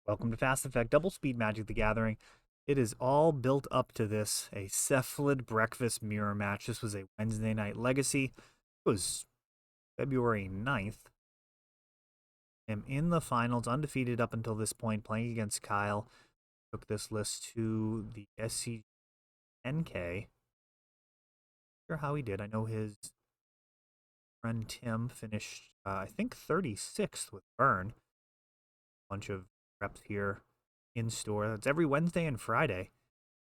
Welcome to Fast Effect Double Speed Magic the Gathering. It is all built up to this, a Cephalid breakfast mirror match. This was a Wednesday night legacy. It was February 9th. I'm in the finals, undefeated up until this point, playing against Kyle. Took this list to the SCNK. Not sure how he did. I know his friend Tim finished, I think, 36th with Burn. Bunch of reps here in store. That's every Wednesday and Friday.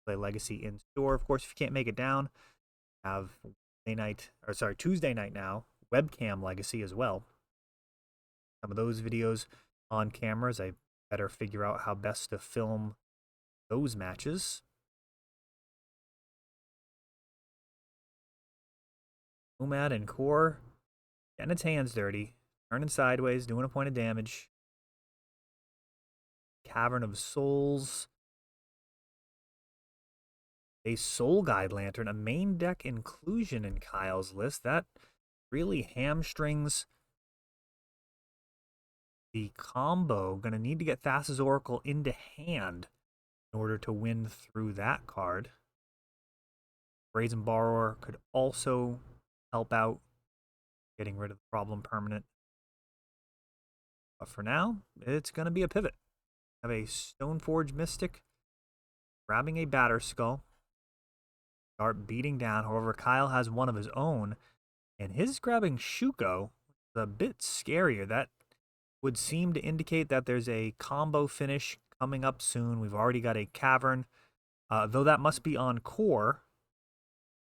Play Legacy in store. Of course, if you can't make it down, have Tuesday night now, webcam Legacy as well. Some of those videos on cameras. I better figure out how best to film those matches. Nomad and Core getting its hands dirty, turning sideways, doing a point of damage. Cavern of Souls. A Soul Guide Lantern, a main deck inclusion in Kyle's list. That really hamstrings the combo. Gonna need to get Thassa's Oracle into hand in order to win through that card. Brazen Borrower could also help out getting rid of the problem permanent. But for now, it's gonna be a pivot. Have a Stoneforge Mystic grabbing a Batter Skull. Start beating down. However, Kyle has one of his own, and his grabbing Shuko is a bit scarier. That would seem to indicate that there's a combo finish coming up soon. We've already got a Cavern, though that must be on Core,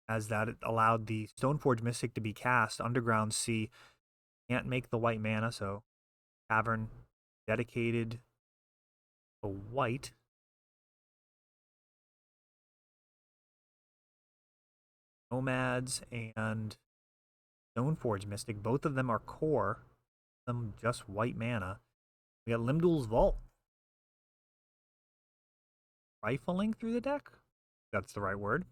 as that it allowed the Stoneforge Mystic to be cast. Underground Sea can't make the white mana, so Cavern dedicated to white. Nomads and Stoneforge Mystic, both of them are Core. Them just white mana. We got Limdul's Vault. Rifling through the deck? That's the right word.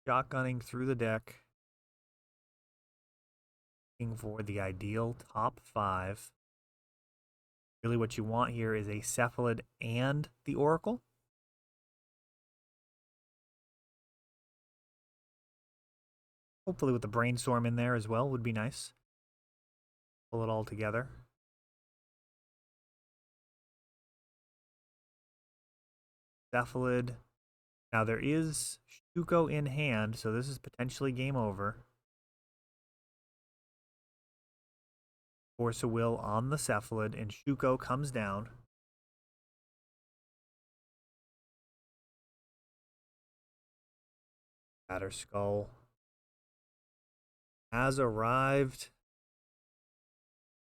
Shotgunning through the deck. Looking for the ideal top 5. Really what you want here is a Cephalid and the Oracle. Hopefully with the Brainstorm in there as well would be nice. Pull it all together. Cephalid. Now there is Shuko in hand, so this is potentially game over. Force a Will on the Cephalid, and Shuko comes down. Batter Skull has arrived.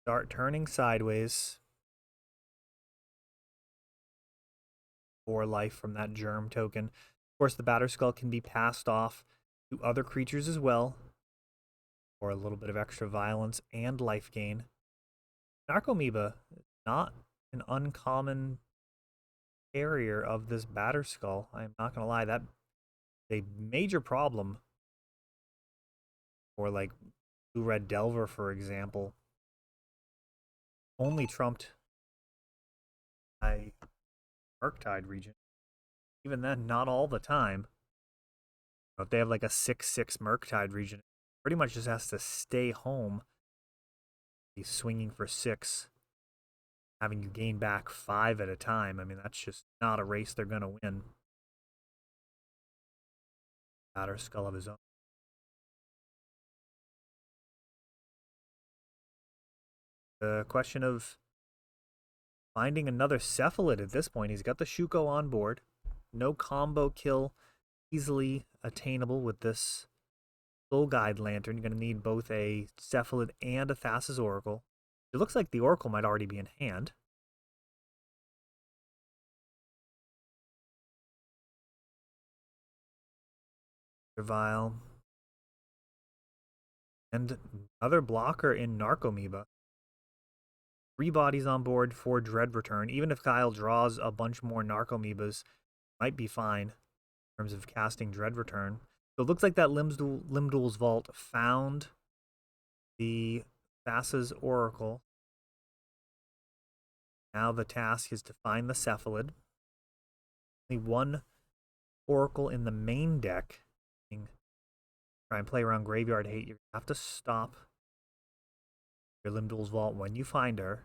Start turning sideways. 4 life from that Germ token. Of course, the Batter Skull can be passed off to other creatures as well, for a little bit of extra violence and life gain. Narcomoeba is not an uncommon carrier of this Batter Skull. I'm not going to lie, that's a major problem for like Blue-Red Delver, for example. Only trumped by Murktide region. Even then, not all the time. If they have like a 6/6 Murktide region, pretty much just has to stay home. He's swinging for 6, having you gain back 5 at a time. I mean, that's just not a race they're going to win. Batter Skull of his own. The question of finding another Cephalid at this point. He's got the Shuko on board. No combo kill easily attainable with this Soul Guide Lantern. You're going to need both a Cephalid and a Thassa's Oracle. It looks like the Oracle might already be in hand. Servile. And another blocker in Narcomoeba. 3 bodies on board for Dread Return. Even if Kyle draws a bunch more Narcomoebas, might be fine in terms of casting Dread Return. So it looks like that Limdul's Vault found the Thassa's Oracle. Now the task is to find the Cephalid. Only one Oracle in the main deck. Try and play around Graveyard Hate. You have to stop your Limdol's Vault when you find her.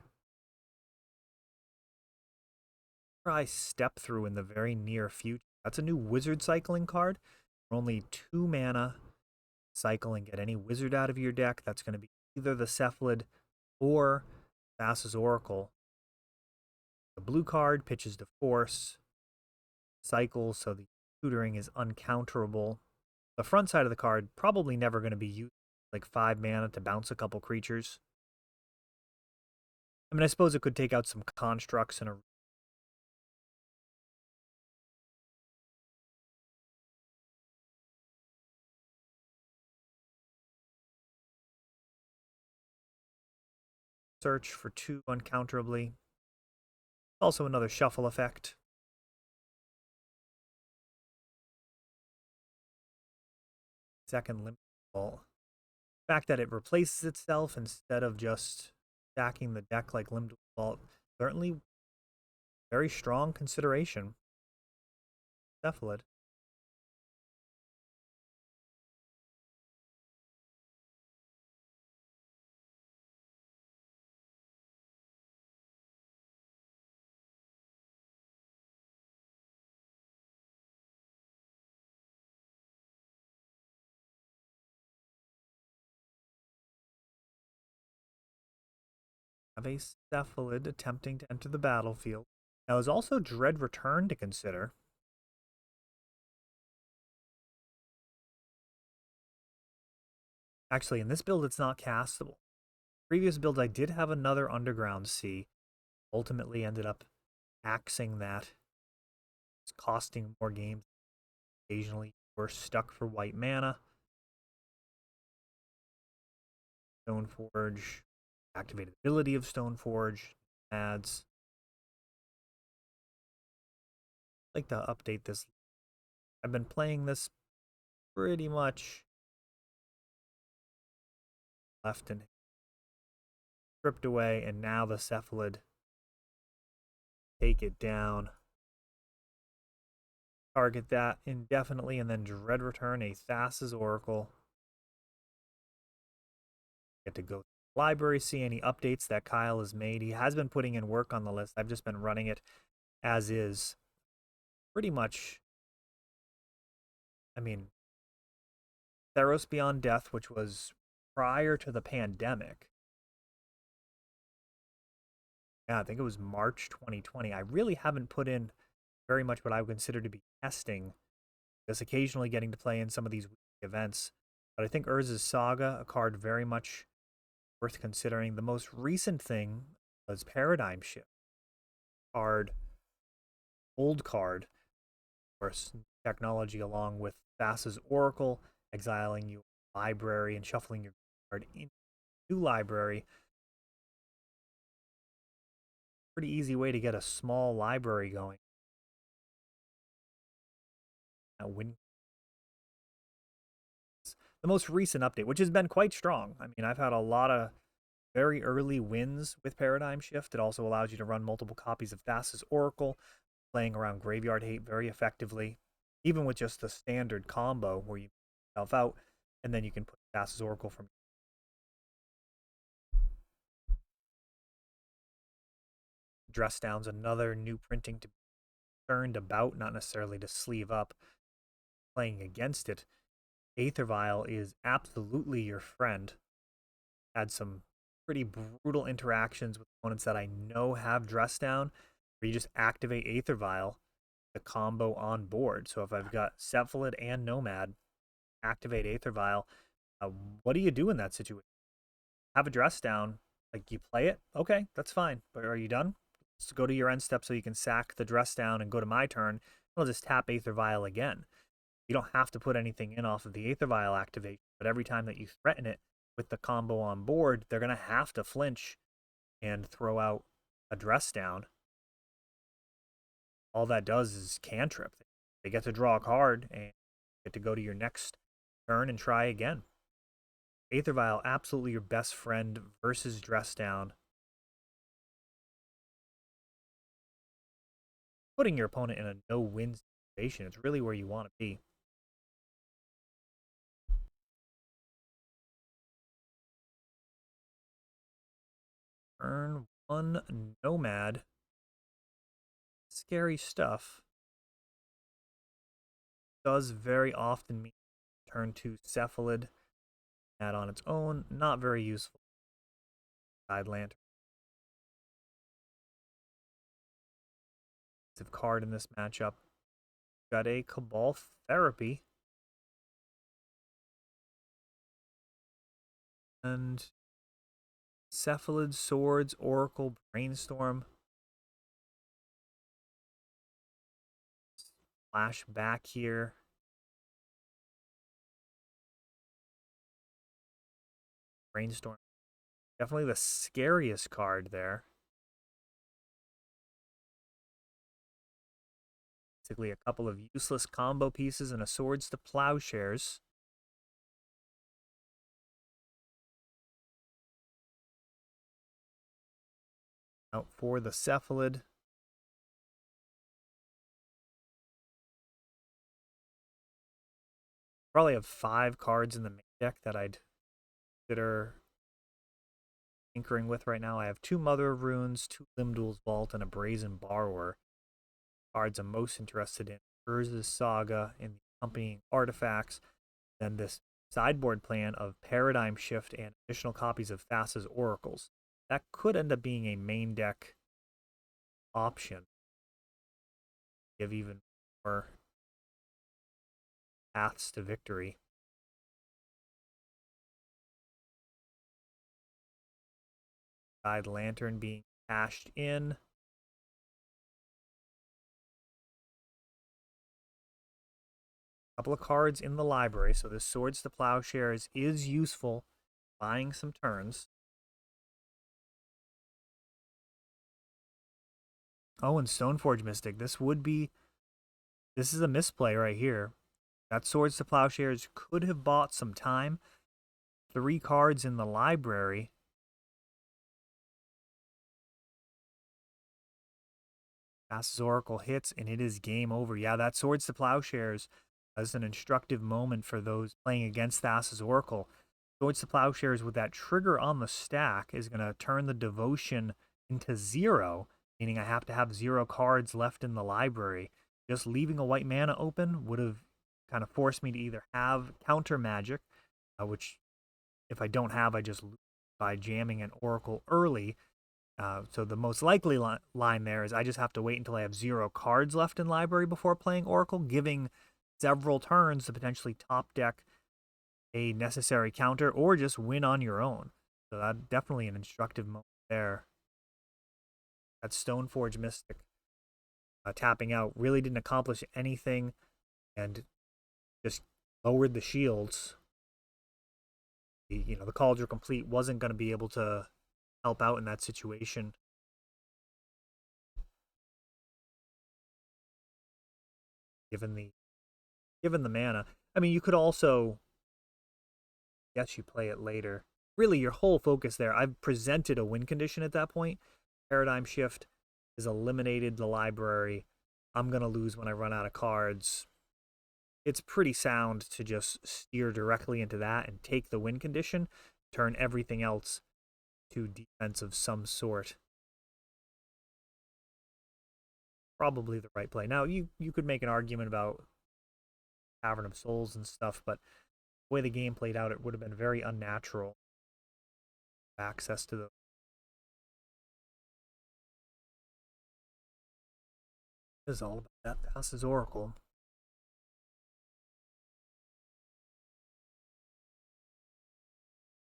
Try Step Through in the very near future. That's a new wizard cycling card. For only 2 mana, cycle and get any wizard out of your deck. That's going to be either the Cephalid or Thassa's Oracle. The blue card pitches to force, cycles, so the tutoring is uncounterable. The front side of the card probably never going to be used, like 5 mana to bounce a couple creatures. I mean, I suppose it could take out some constructs and a search for 2 uncounterably. Also another shuffle effect. Second limit ball. The fact that it replaces itself instead of just stacking the deck like Limdol Vault, certainly very strong consideration. Cephalid. Have a Cephalid attempting to enter the battlefield. Now there's also Dread Return to consider. Actually, in this build, it's not castable. Previous builds, I did have another Underground Sea. Ultimately ended up axing that. It's costing more games. Occasionally, we're stuck for white mana. Stoneforge. Activated ability of Stoneforge. Adds. I'd like to update this. I've been playing this pretty much left and stripped away, and now the Cephalid. Take it down. Target that indefinitely, and then Dread Return a Thassa's Oracle. Get to go to the library, see any updates that Kyle has made. He has been putting in work on the list. I've just been running it as is. Pretty much, I mean, Theros Beyond Death, which was prior to the pandemic. Yeah, I think it was March 2020. I really haven't put in very much what I would consider to be testing. Just occasionally getting to play in some of these events. But I think Urza's Saga, a card very much worth considering. The most recent thing was Paradigm Shift. Card, old card, of course, technology along with Thassa's Oracle, exiling your library and shuffling your card into new library. Pretty easy way to get a small library going. Win. The most recent update, which has been quite strong. I mean, I've had a lot of very early wins with Paradigm Shift. It also allows you to run multiple copies of Thassa's Oracle, playing around Graveyard Hate very effectively, even with just the standard combo where you yourself out, and then you can put Thassa's Oracle from Dress Down's another new printing to be concerned about, not necessarily to sleeve up. Playing against it, Aether Vial is absolutely your friend. Had some pretty brutal interactions with opponents that I know have Dress Down, where you just activate Aether Vial, the combo on board. So if I've got Cephalid and Nomad, activate Aether Vial, what do you do in that situation? Have a Dress Down, like you play it, okay, that's fine. But are you done? Let's go to your end step so you can sack the Dress Down and go to my turn. I'll just tap Aether Vial again. You don't have to put anything in off of the Aether Vial activation, but every time that you threaten it with the combo on board, they're going to have to flinch and throw out a Dress Down. All that does is cantrip. They get to draw a card and get to go to your next turn and try again. Aether Vial, absolutely your best friend versus Dress Down. putting your opponent in a no-win situation. It's really where you want to be. Turn 1 Nomad. Scary stuff. Does very often mean turn 2 Cephalid. That on its own, not very useful. Side Lantern. Card in this matchup. Got a Cabal Therapy. And Cephalid, Swords, Oracle, Brainstorm. Flash back here. Brainstorm. Definitely the scariest card there. Basically a couple of useless combo pieces and a Swords to Plowshares. Out for the Cephalid. Probably have 5 cards in the main deck that I'd consider tinkering with right now. I have 2 Mother of Runes, 2 Limdul's Vault, and a Brazen Borrower. Cards I'm most interested in: Urza's Saga and the accompanying artifacts. Then this sideboard plan of Paradigm Shift and additional copies of Thassa's Oracles. That could end up being a main deck option. Give even more paths to victory. Side Lantern being cashed in. Couple of cards in the library, so this Swords to Plowshares is useful, buying some turns. Oh, and Stoneforge Mystic. This is a misplay right here. That Swords to Plowshares could have bought some time. 3 cards in the library. Thassa's Oracle hits, and it is game over. Yeah, that Swords to Plowshares is an instructive moment for those playing against Thassa's Oracle. Swords to Plowshares with that trigger on the stack is going to turn the devotion into 0, meaning I have to have 0 cards left in the library. Just leaving a white mana open would have kind of forced me to either have counter magic, which if I don't have, I just lose by jamming an Oracle early. So the most likely line there is I just have to wait until I have 0 cards left in library before playing Oracle, giving several turns to potentially top deck a necessary counter or just win on your own. So that's definitely an instructive moment there. That Stoneforge Mystic tapping out really didn't accomplish anything and just lowered the shields. The Cauldron Complete wasn't going to be able to help out in that situation. Given the mana. I mean, you could also, yes, you play it later. Really, your whole focus there, I've presented a win condition at that point. Paradigm Shift has eliminated the library. I'm going to lose when I run out of cards. It's pretty sound to just steer directly into that and take the win condition, turn everything else to defense of some sort. Probably the right play. Now, you could make an argument about Tavern of Souls and stuff, but the way the game played out, it would have been very unnatural access to the. This is all about that Thassa's Oracle.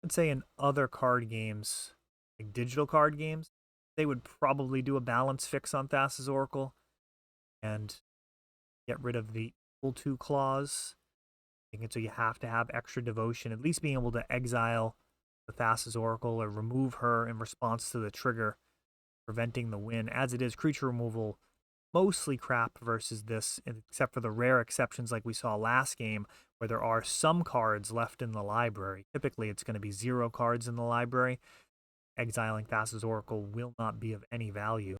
I'd say in other card games, like digital card games, they would probably do a balance fix on Thassa's Oracle and get rid of the equal to clause. And so you have to have extra devotion, at least being able to exile the Thassa's Oracle or remove her in response to the trigger, preventing the win. As it is, creature removal mostly crap versus this, except for the rare exceptions like we saw last game where there are some cards left in the library. Typically, it's going to be 0 cards in the library. Exiling Thassa's Oracle will not be of any value.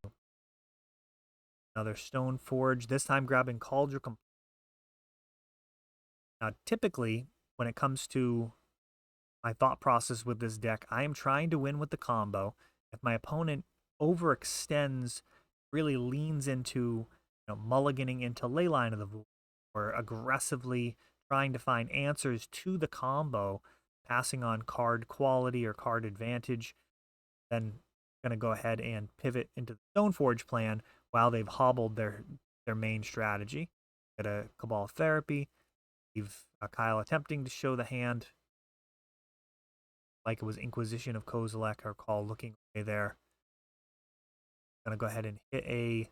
Another Stone Forge, this time grabbing Cauldron. Now, typically, when it comes to my thought process with this deck, I am trying to win with the combo. If my opponent overextends, really leans into mulliganing into Leyline of the Void, or aggressively trying to find answers to the combo, passing on card quality or card advantage, then going to go ahead and pivot into the Stoneforge plan while they've hobbled their main strategy. Get a Cabal Therapy, leave Kyle attempting to show the hand like it was Inquisition of Kozilek or Call looking away there. Going to go ahead and hit a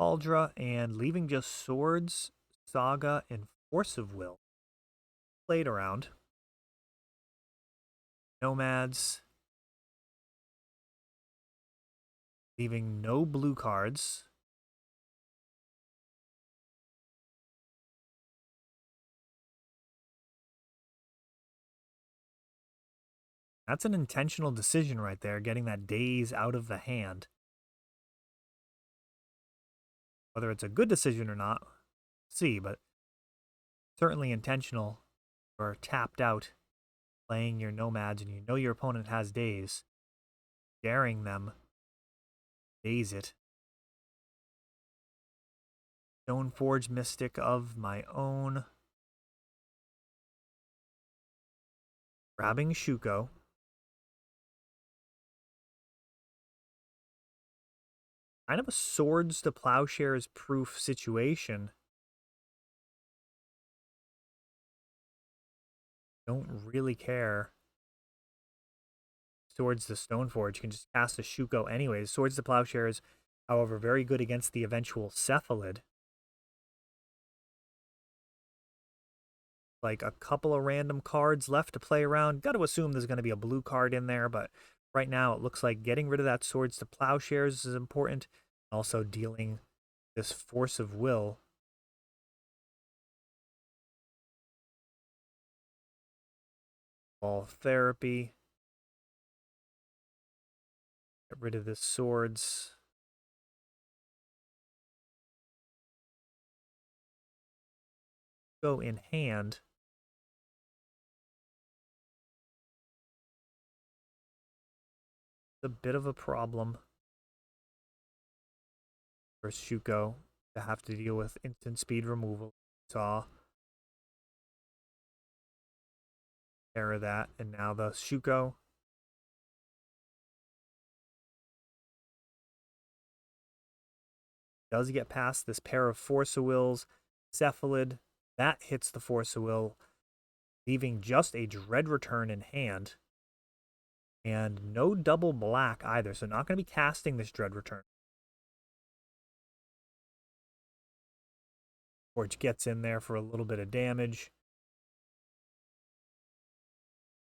Aldra and leaving just Swords, Saga, and Force of Will played around. Nomads, leaving no blue cards. That's an intentional decision right there, getting that Daze out of the hand. Whether it's a good decision or not, see, but certainly intentional. Or tapped out, playing your Nomads, and you know your opponent has Daze. Daring them, daze it. Stoneforge Mystic of my own. Grabbing Shuko. Kind of a Swords to Plowshares proof situation. Don't really care. Swords to Stoneforge, you can just cast a Shuko anyways. Swords to Plowshares, however, very good against the eventual Cephalid. Like a couple of random cards left to play around. Got to assume there's going to be a blue card in there, but right now it looks like getting rid of that Swords to Plowshares is important. Also dealing this Force of Will. All Therapy. Get rid of the Swords. Go in hand. It's a bit of a problem for Shuko to have to deal with instant speed removal. Saw care of that, and now the Shuko does get past this pair of Force of Wills. Cephalid, that hits the Force of Will, leaving just a Dread Return in hand. And no double black either, so not going to be casting this Dread Return. Forge gets in there for a little bit of damage.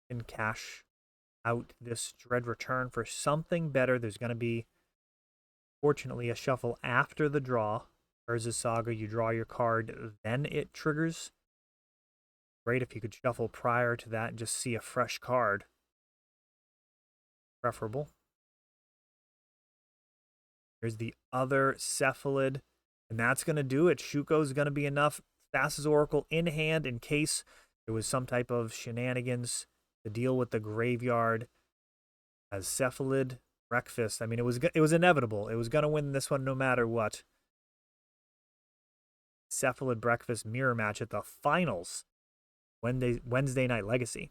And cash out this Dread Return for something better. There's going to be, fortunately, a shuffle after the draw. Urza's Saga, you draw your card, then it triggers. Great if you could shuffle prior to that and just see a fresh card. Preferable. Here's the other Cephalid, and that's going to do it. Shuko's going to be enough. Thassa's Oracle in hand in case there was some type of shenanigans to deal with the graveyard. As Cephalid, Breakfast. I mean, it was inevitable. It was going to win this one no matter what. Cephalid Breakfast mirror match at the finals. Wednesday Night Legacy.